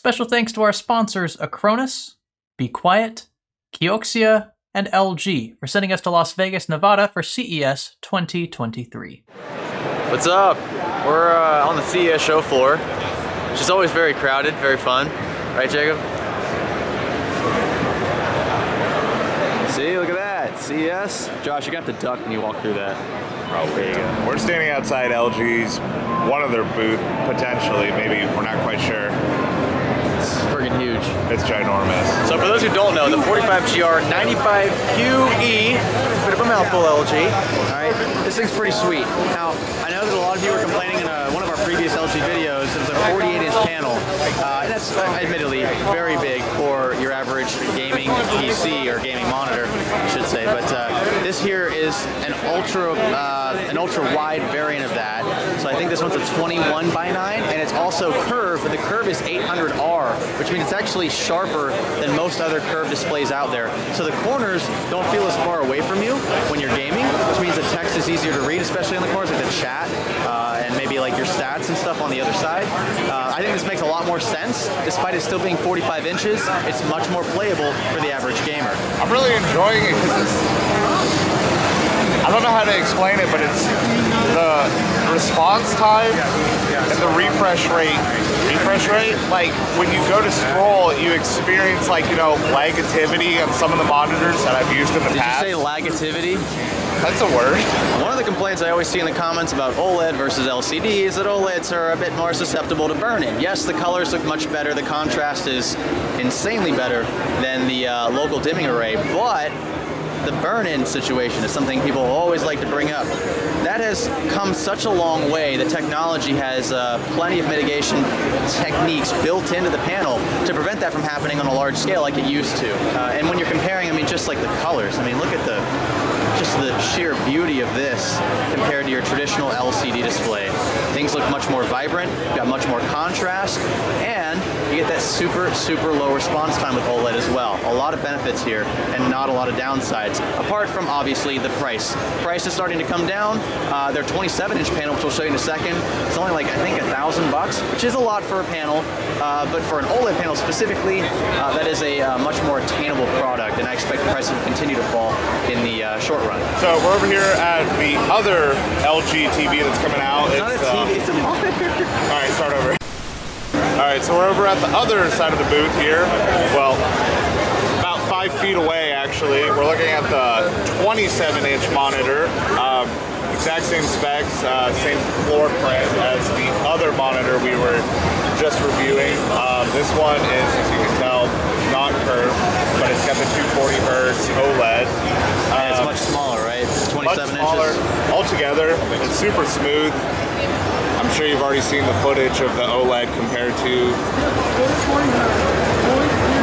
Special thanks to our sponsors Acronis, Be Quiet, Kioxia, and LG for sending us to Las Vegas, Nevada for CES 2023. What's up? We're on the CES show floor, which is always very crowded, very fun. Right, Jacob? See, look at that. CES. Josh, you're gonna have to duck when you walk through that. Oh, there you go. We're standing outside LG's, one of their booth, potentially. Maybe, we're not quite sure. It's friggin' huge. It's ginormous. So for those who don't know, the 45GR 95QE, bit of a mouthful, LG. All right, this thing's pretty sweet. Now, I know that a lot of you were complaining in one of our previous LG videos. It was a 48-inch panel, and that's admittedly very big for your average gaming PC or gaming monitor, I should say. But this here is an ultra wide variant of that. So I think this one's a 21 by 9, and it's also curved, but the curve is 800R, which means it's actually sharper than most other curved displays out there. So the corners don't feel as far away from you when you're gaming, which means the text is easier to read, especially on the corners, like the chat and maybe like your stats and stuff on the other side. I think this makes a lot more sense. Despite it still being 45 inches, it's much more playable for the average gamer. I'm really enjoying it because I don't know how to explain it, but it's the response time and the refresh rate. Like when you go to scroll, you experience like, you know, lagativity on some of the monitors that I've used in the past. Did you say lagativity? That's a word. One of the complaints I always see in the comments about OLED versus LCD is that OLEDs are a bit more susceptible to burn-in. Yes, the colors look much better, the contrast is insanely better than the local dimming array, but the burn-in situation is something people always like to bring up. That has come such a long way. The technology has plenty of mitigation techniques built into the panel to prevent that from happening on a large scale like it used to. And when you're comparing, I mean, just like the colors, I mean, look at just the sheer beauty of this compared to your traditional LCD display. Things look much more vibrant, you've got much more contrast, and you get that super, super low response time with OLED as well. A lot of benefits here and not a lot of downsides, apart from obviously the price. Price is starting to come down. Their 27-inch panel, which we'll show you in a second, it's only like, I think, $1,000, which is a lot for a panel, but for an OLED panel specifically, that is a much more attainable product, and I expect the price will continue to fall in the short run. So we're over here at the other LG TV that's coming out. It's not a TV, it's a monitor. All right, start over. All right, so we're over at the other side of the booth here. Well, about 5 feet away, actually. We're looking at the 27-inch monitor. Exact same specs, same floor print as the other monitor we were just reviewing. This one is, as you can tell, not curved, but it's got the 240 hertz OLED. And it's much smaller, right? 27 inches. Altogether, it's super smooth. I'm sure you've already seen the footage of the OLED compared to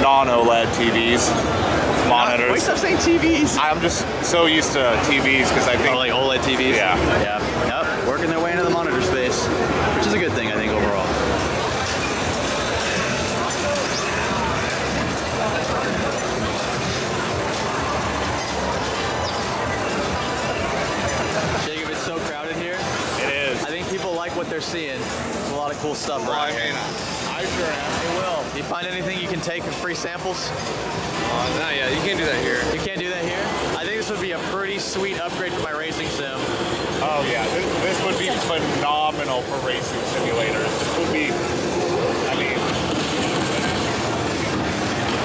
non-OLED TVs, monitors. Wait, stop saying TVs. I'm just so used to TVs because I think... Oh, like OLED TVs? Yeah. Yeah. Yep. Working their way into the monitor space, which is a good thing, I think, overall. Jacob, it's so crowded here. It is. I think people like what they're seeing. There's a lot of cool stuff around here. I sure am. They will. Do you find anything you can take for free samples? Not yet. You can't do that here. You can't do that here? I think this would be a pretty sweet upgrade for my racing sim. Oh yeah, this would be phenomenal for racing simulators. This would be, I mean,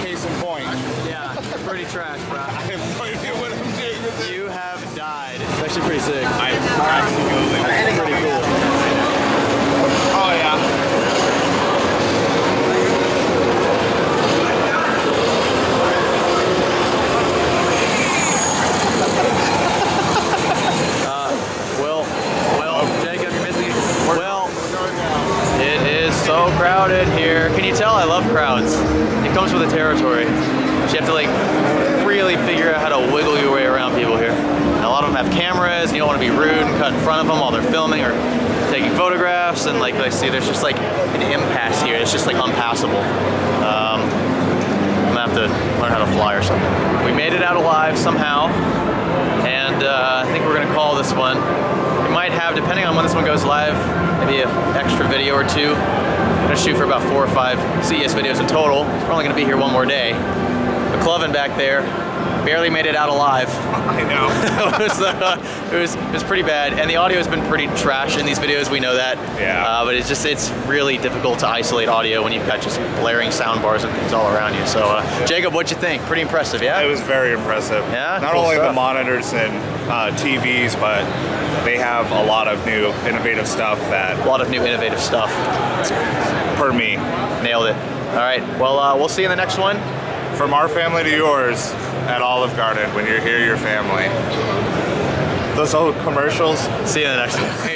case in point. Yeah, you're pretty trash, bro. I have no idea what I'm doing with it. You have died. It's actually pretty sick. I'm absolutely Pretty cool. Oh yeah. Jacob, you're missing it. Well, it is so crowded here. Can you tell I love crowds? It comes with the territory. You have to like really figure out how to wiggle your way around people here. And a lot of them have cameras, and you don't want to be rude and cut in front of them while they're filming or taking photographs, and like I see there's just like an impasse here. It's just like unpassable. I'm gonna have to learn how to fly or something. We made it out alive somehow, and I think we're gonna call this one. We might have, depending on when this one goes live, maybe an extra video or two gonna shoot for about 4 or 5 CES videos in total. We're only gonna be here one more day. McLovin back there barely made it out alive. I know. it was pretty bad, and the audio has been pretty trash in these videos. We know that. Yeah. But it's really difficult to isolate audio when you've got just blaring sound bars and things all around you. So, Jacob, what'd you think? Pretty impressive, yeah? It was very impressive. Yeah? Not Cool only stuff. the monitors and TVs, but they have a lot of new innovative stuff that, A lot of new innovative stuff. per me, Nailed it. All right. Well, we'll see you in the next one. from our family to yours at Olive Garden. When you're here, your family. Those old commercials. See you in the next one.